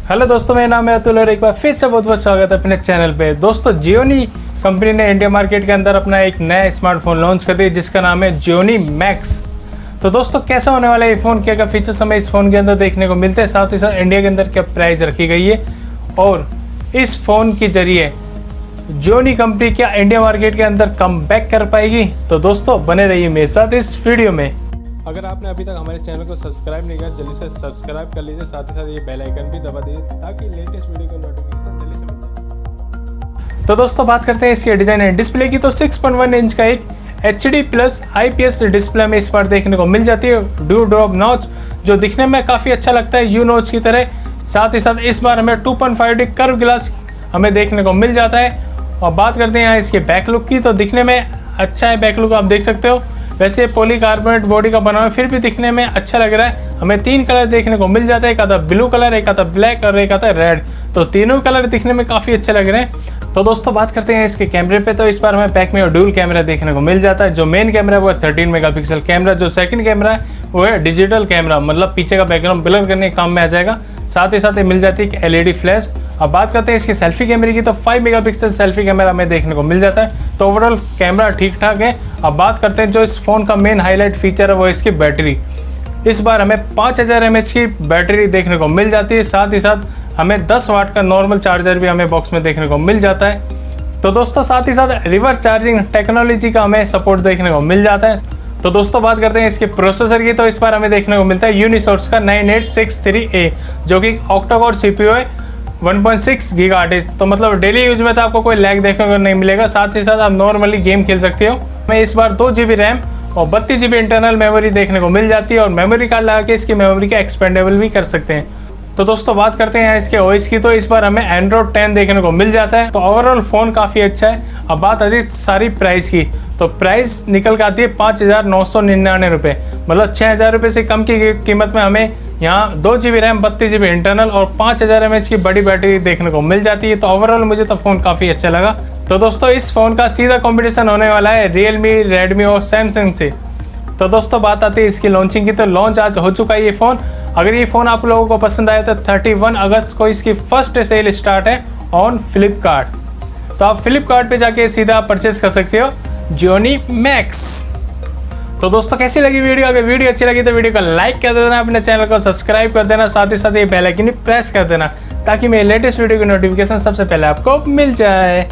Hello दोस्तों, मेरा नाम है अतुल और एक बार फिर से बहुत बहुत स्वागत है अपने चैनल पे। दोस्तों, जियोनी कंपनी ने इंडिया मार्केट के अंदर अपना एक नया स्मार्टफोन लॉन्च कर दिया जिसका नाम है जियोनी मैक्स। तो दोस्तों, कैसा होने वाला है ये फ़ोन, क्या क्या फीचर्स हमें इस फ़ोन के अंदर देखने को मिलते हैं, साथ ही साथ इंडिया के अंदर क्या प्राइस रखी गई है और इस फ़ोन के ज़रिए जियोनी कंपनी क्या इंडिया मार्केट के अंदर कम बैक कर पाएगी। तो दोस्तों, बने रहिए मेरे साथ इस वीडियो में। अगर आपने अभी तक हमारे चैनल को सब्सक्राइब नहीं किया, जल्दी से सब्सक्राइब कर लीजिए, साथ ही साथ ये बेल आइकन भी दबा दीजिए ताकि लेटेस्ट वीडियो की नोटिफिकेशन जल्दी से मिल जाए। तो दोस्तों, बात करते हैं इसके डिज़ाइन एंड डिस्प्ले की। तो 6.1 इंच का एक HD प्लस IPS डिस्प्ले में इस बार देखने को मिल जाती है। ड्यू ड्रॉप नॉच जो दिखने में काफ़ी अच्छा लगता है, यू नॉच की तरह। साथ ही साथ इस बार हमें 2.5D कर्व ग्लास हमें देखने को मिल जाता है। और बात करते हैं यहाँ इसके बैक लुक की, तो दिखने में अच्छा है बैक लुक, आप देख सकते हो। वैसे पॉलीकार्बोनेट बॉडी का बना हुआ फिर भी दिखने में अच्छा लग रहा है। हमें 3 कलर देखने को मिल जाता है, एक आता ब्लू कलर, एक आता ब्लैक और एक आता रेड। तो तीनों कलर दिखने में काफ़ी अच्छे लग रहे हैं। तो दोस्तों, बात करते हैं इसके कैमरे पे। तो इस बार हमें पैक में ड्यूल कैमरा देखने को मिल जाता है। जो मेन कैमरा है वो है 13 मेगापिक्सल कैमरा। जो सेकंड कैमरा है वो है डिजिटल कैमरा, मतलब पीछे का बैकग्राउंड ब्लर करने के काम में आ जाएगा। साथ ही साथ ये मिल जाती है एक LED फ्लैश। अब बात करते हैं इसके सेल्फी कैमरे की, तो 5 मेगापिक्सल सेल्फी कैमरा हमें देखने को मिल जाता है। तो ओवरऑल कैमरा ठीक ठाक है। अब बात करते हैं जो इस फ़ोन का मेन हाईलाइट फीचर है वो इसकी बैटरी। इस बार हमें 5000 mAh की बैटरी देखने को मिल जाती है। साथ ही साथ हमें 10 वाट का नॉर्मल चार्जर भी हमें बॉक्स में देखने को मिल जाता है। तो दोस्तों, साथ ही साथ रिवर्स चार्जिंग टेक्नोलॉजी का हमें सपोर्ट देखने को मिल जाता है। तो दोस्तों, बात करते हैं इसके प्रोसेसर की, तो इस बार हमें देखने को मिलता है यूनिसोर्स का 9863A जो कि ऑक्टा-कोर CPU है, 1.6 GHz। तो मतलब डेली यूज में तो आपको कोई लैग देखने को नहीं मिलेगा। साथ ही साथ आप नॉर्मली गेम खेल सकते हो। मैं इस बार 2 GB रैम और 32 GB इंटरनल मेमोरी देखने को मिल जाती है और मेमोरी कार्ड लगा के इसकी मेमोरी का एक्सपेंडेबल भी कर सकते हैं। तो दोस्तों, बात करते हैं इसके OS की, तो इस बार हमें Android 10 देखने को मिल जाता है। तो ओवरऑल फ़ोन काफ़ी अच्छा है। अब बात आती है सारी प्राइस की, तो प्राइस निकल के आती है 5,999 रुपये, मतलब 6,000 रुपये से कम की कीमत में हमें यहाँ 2 GB रैम, 32 GB इंटरनल और 5000 mAh की बड़ी बैटरी देखने को मिल जाती है। तो ओवरऑल मुझे तो फ़ोन काफ़ी अच्छा लगा। तो दोस्तों, इस फ़ोन का सीधा कॉम्पिटिशन होने वाला है Realme, Redmi और Samsung से। तो दोस्तों, बात आती है इसकी लॉन्चिंग की, तो लॉन्च आज हो चुका है ये फ़ोन। अगर ये फ़ोन आप लोगों को पसंद आया तो 31 अगस्त को इसकी फर्स्ट सेल स्टार्ट है ऑन फ्लिपकार्ट। तो आप फ्लिपकार्ट पे जाके सीधा परचेस कर सकते हो जियोनी मैक्स। तो दोस्तों, कैसी लगी वीडियो? अगर वीडियो अच्छी लगी तो वीडियो को लाइक कर देना, अपने चैनल को सब्सक्राइब कर देना, साथ ही साथ ये बेल आइकन प्रेस कर देना ताकि मेरे लेटेस्ट वीडियो की नोटिफिकेशन सबसे पहले आपको मिल जाए।